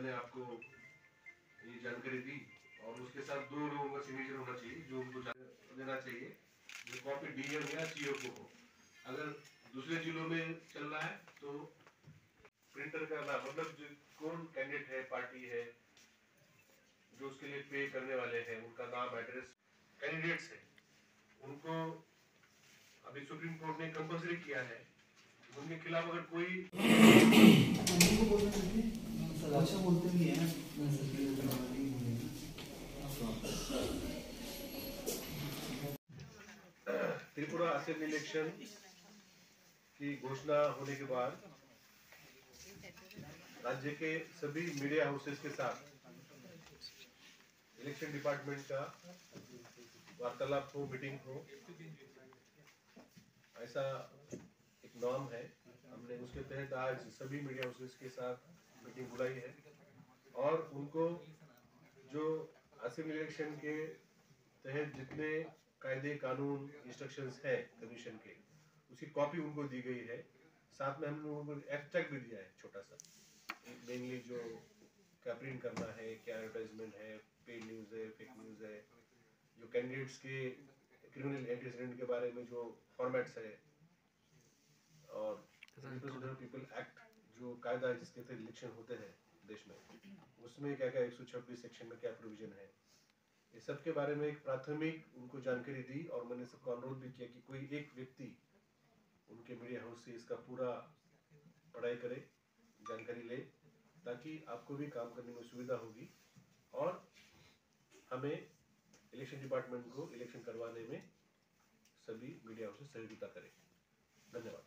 मैंने आपको ये जानकारी दी और उसके साथ 2 लोगों का सिग्नेचर होना चाहिए जो उनको देना चाहिए, जो कॉपी डीएम या सीओ को हो। अगर दूसरे जिलों में चल रहा है तो प्रिंटर का नाम, मतलब जो कौन कैंडिडेट है, पार्टी है, जो उसके लिए पे करने वाले हैं, उनका नाम, एड्रेस, कैंडिडेट्स है उनको अभी सुप्रीम कोर्ट ने कंपल्सरी किया है। उनके खिलाफ अगर कोई अच्छा बोलते भी हैं त्रिपुरा असेंबली इलेक्शन की घोषणा होने के बाद राज्य के सभी मीडिया हाउसेस के साथ इलेक्शन डिपार्टमेंट का वार्तालाप हो, मीटिंग हो, ऐसा एक नॉर्म है। हमने उसके तहत आज सभी मीडिया हाउसेस के साथ मीटिंग बुलाई है और उनको जो असेंबली इलेक्शन के तहत जितने कायदे कानून इंस्ट्रक्शंस है कमीशन के, उसकी कॉपी उनको दी गई है। साथ में हमने उनको एब्स्ट्रैक्ट भी दिया है छोटा सा, मेनली जो क्या प्रिंट करना है, क्या एडवर्टाइजमेंट है, पेड न्यूज़ है, फेक न्यूज़ है, जो कैंडिडेट्स के क्रिमिनल एंटीसीडेंट के बारे में जो फॉर्मेट्स है, और रिप्रेजेंटेटिव पीपल एक्ट जो कायदा है जिसके तहत इलेक्शन होते हैं देश में, उसमें क्या क्या 126 सेक्शन में क्या प्रोविजन है, ये सब के बारे में एक प्राथमिक उनको जानकारी दी। और मैंने सबको अनुरोध भी किया कि कोई एक व्यक्ति उनके मीडिया हाउस से इसका पूरा पढ़ाई करे, जानकारी ले, ताकि आपको भी काम करने में सुविधा होगी और हमें इलेक्शन डिपार्टमेंट को इलेक्शन करवाने में सभी मीडिया हाउसेस सहयोगिता करें। धन्यवाद।